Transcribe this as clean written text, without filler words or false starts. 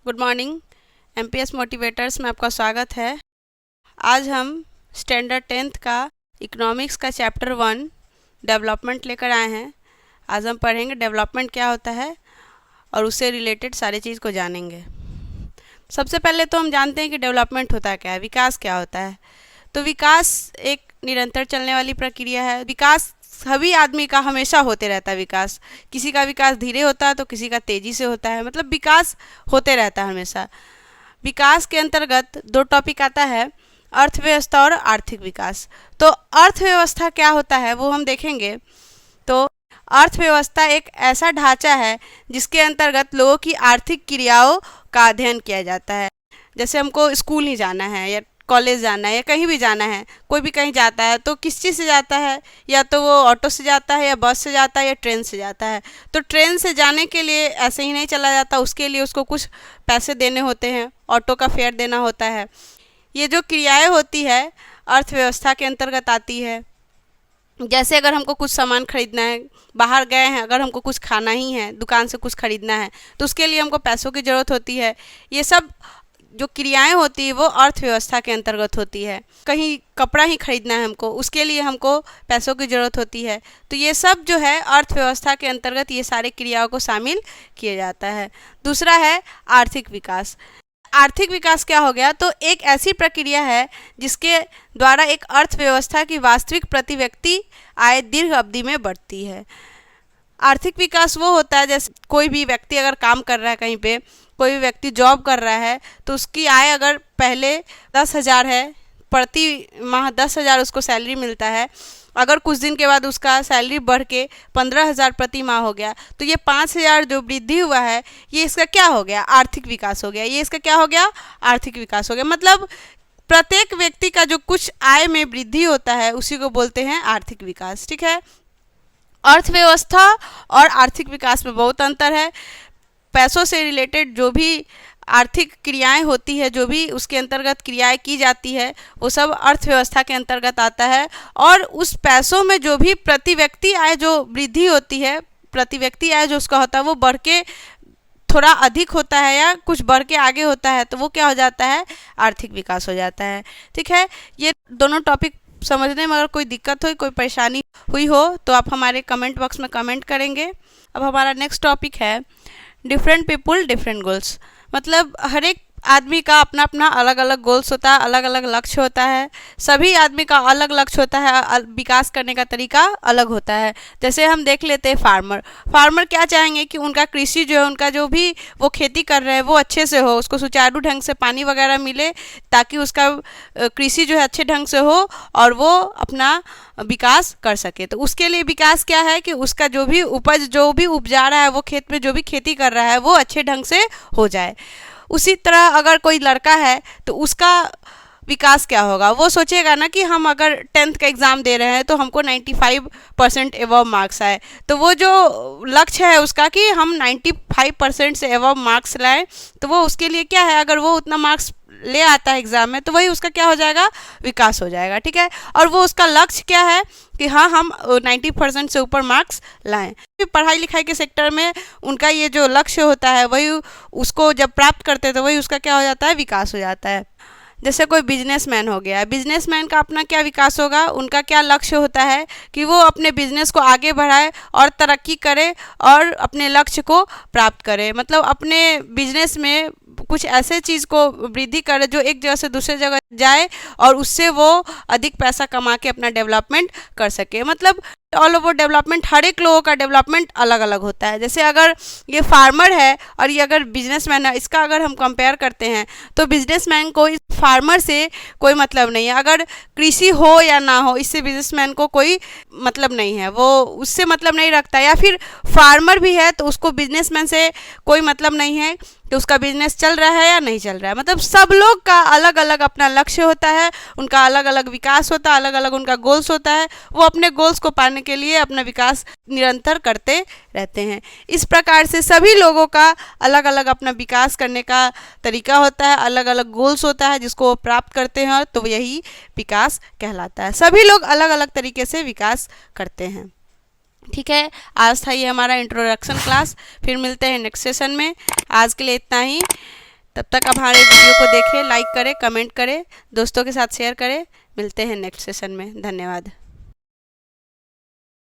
Good morning. MPS motivators में आपका स्वागत है। आज हम स्टैंडर्ड 10th का इकोनॉमिक्स का चैप्टर 1 डेवलपमेंट लेकर आए हैं। आज हम पढ़ेंगे डेवलपमेंट क्या होता है और उससे रिलेटेड सारी चीज़ को जानेंगे। सबसे पहले तो हम जानते हैं कि डेवलपमेंट होता क्या है, विकास क्या होता है। तो विकास एक निरंतर चलने वाली प्रक्रिया है। विकास सभी आदमी का हमेशा होते रहता है। विकास किसी का विकास धीरे होता है तो किसी का तेज़ी से होता है, मतलब विकास होते रहता है हमेशा। विकास के अंतर्गत दो टॉपिक आता है, अर्थव्यवस्था और आर्थिक विकास। तो अर्थव्यवस्था क्या होता है वो हम देखेंगे। तो अर्थव्यवस्था एक ऐसा ढांचा है जिसके अंतर्गत लोगों की आर्थिक क्रियाओं का अध्ययन किया जाता है। जैसे हमको स्कूल ही जाना है या कॉलेज जाना है या कहीं भी जाना है, कोई भी कहीं जाता है तो किस चीज़ से जाता है, या तो वो ऑटो से जाता है या बस से जाता है या ट्रेन से जाता है। तो ट्रेन से जाने के लिए ऐसे ही नहीं चला जाता, उसके लिए उसको कुछ पैसे देने होते हैं, ऑटो का फेयर देना होता है। ये जो क्रियाएं होती है अर्थव्यवस्था के अंतर्गत आती है। जैसे अगर हमको कुछ सामान खरीदना है, बाहर गए हैं, अगर हमको कुछ खाना ही है, दुकान से कुछ खरीदना है तो उसके लिए हमको पैसों की ज़रूरत होती है। ये सब जो क्रियाएं होती है वो अर्थव्यवस्था के अंतर्गत होती है। कहीं कपड़ा ही खरीदना है हमको, उसके लिए हमको पैसों की ज़रूरत होती है। तो ये सब जो है अर्थव्यवस्था के अंतर्गत ये सारे क्रियाओं को शामिल किया जाता है। दूसरा है आर्थिक विकास। आर्थिक विकास क्या हो गया, तो एक ऐसी प्रक्रिया है जिसके द्वारा एक अर्थव्यवस्था की वास्तविक प्रति व्यक्ति आय दीर्घ अवधि में बढ़ती है। आर्थिक विकास वो होता है जैसे कोई भी व्यक्ति अगर काम कर रहा है, कहीं पे कोई भी व्यक्ति जॉब कर रहा है तो उसकी आय अगर पहले 10,000 है, प्रति माह 10,000 उसको सैलरी मिलता है। अगर कुछ दिन के बाद उसका सैलरी बढ़ के 15,000 प्रति माह हो गया तो ये 5,000 जो वृद्धि हुआ है ये इसका क्या हो गया, आर्थिक विकास हो गया। ये इसका क्या हो गया, आर्थिक विकास हो गया। मतलब प्रत्येक व्यक्ति का जो कुछ आय में वृद्धि होता है उसी को बोलते हैं आर्थिक विकास। ठीक है। अर्थव्यवस्था और आर्थिक विकास में बहुत अंतर है। पैसों से रिलेटेड जो भी आर्थिक क्रियाएं होती है, जो भी उसके अंतर्गत क्रियाएं की जाती है वो सब अर्थव्यवस्था के अंतर्गत आता है। और उस पैसों में जो भी प्रति व्यक्ति आय जो वृद्धि होती है, प्रति व्यक्ति आय जो उसका होता है वो बढ़ के थोड़ा अधिक होता है या कुछ बढ़ के आगे होता है तो वो क्या हो जाता है, आर्थिक विकास हो जाता है। ठीक है। ये दोनों टॉपिक समझने में अगर कोई दिक्कत हो, कोई परेशानी हुई हो तो आप हमारे कमेंट बॉक्स में कमेंट करेंगे। अब हमारा नेक्स्ट टॉपिक है डिफरेंट पीपुल डिफरेंट गोल्स। मतलब हर एक आदमी का अपना अपना अलग अलग गोल्स होता है, अलग अलग लक्ष्य होता है। सभी आदमी का अलग लक्ष्य होता है, विकास करने का तरीका अलग होता है। जैसे हम देख लेते हैं फार्मर क्या चाहेंगे कि उनका कृषि जो है, उनका जो भी वो खेती कर रहे हैं वो अच्छे से हो, उसको सुचारू ढंग से पानी वगैरह मिले ताकि उसका कृषि जो है अच्छे ढंग से हो और वो अपना विकास कर सके। तो उसके लिए विकास क्या है कि उसका जो भी उपज जो भी उपजा रहा है, वो खेत में जो भी खेती कर रहा है वो अच्छे ढंग से हो जाए। उसी तरह अगर कोई लड़का है तो उसका विकास क्या होगा, वो सोचेगा ना कि हम अगर 10th का एग्ज़ाम दे रहे हैं तो हमको 95% एवव मार्क्स आए। तो वो जो लक्ष्य है उसका कि हम 95% से एवव मार्क्स लाएं, तो वो उसके लिए क्या है, अगर वो उतना मार्क्स ले आता है एग्ज़ाम में तो वही उसका क्या हो जाएगा, विकास हो जाएगा। ठीक है। और वो उसका लक्ष्य क्या है कि हाँ हम 90% से ऊपर मार्क्स लाएं। पढ़ाई लिखाई के सेक्टर में उनका ये जो लक्ष्य होता है वही उसको जब प्राप्त करते हैं तो वही उसका क्या हो जाता है, विकास हो जाता है। जैसे कोई बिजनेसमैन हो गया, बिजनेसमैन का अपना क्या विकास होगा, उनका क्या लक्ष्य होता है कि वो अपने बिजनेस को आगे बढ़ाए और तरक्की करे और अपने लक्ष्य को प्राप्त करे। मतलब अपने बिजनेस में कुछ ऐसे चीज़ को वृद्धि करे जो एक जगह से दूसरे जगह जाए और उससे वो अधिक पैसा कमा के अपना डेवलपमेंट कर सके। मतलब ऑल ओवर डेवलपमेंट, हर एक लोगों का डेवलपमेंट अलग अलग होता है। जैसे अगर ये फार्मर है और ये अगर बिजनेसमैन है, इसका अगर हम कंपेयर करते हैं तो बिजनेसमैन को इस फार्मर से कोई मतलब नहीं है। अगर कृषि हो या ना हो इससे बिजनेसमैन को कोई मतलब नहीं है, वो उससे मतलब नहीं रखता। या फिर फार्मर भी है तो उसको बिजनेसमैन से कोई मतलब नहीं है कि उसका बिजनेस चल रहा है या नहीं चल रहा है। मतलब सब लोग का अलग अलग अपना लक्ष्य होता है, उनका अलग अलग विकास होता है, अलग अलग उनका गोल्स होता है। वो अपने गोल्स को पाने के लिए अपना विकास निरंतर करते रहते हैं। इस प्रकार से सभी लोगों का अलग अलग अपना विकास करने का तरीका होता है, अलग अलग गोल्स होता है जिसको वो प्राप्त करते हैं, तो यही विकास कहलाता है। सभी लोग अलग अलग तरीके से विकास करते हैं। ठीक है। आज था ये हमारा इंट्रोडक्शन क्लास, फिर मिलते हैं नेक्स्ट सेशन में। आज के लिए इतना ही। तब तक आप हमारे वीडियो को देखें, लाइक करें, कमेंट करें, दोस्तों के साथ शेयर करें। मिलते हैं नेक्स्ट सेशन में। धन्यवाद।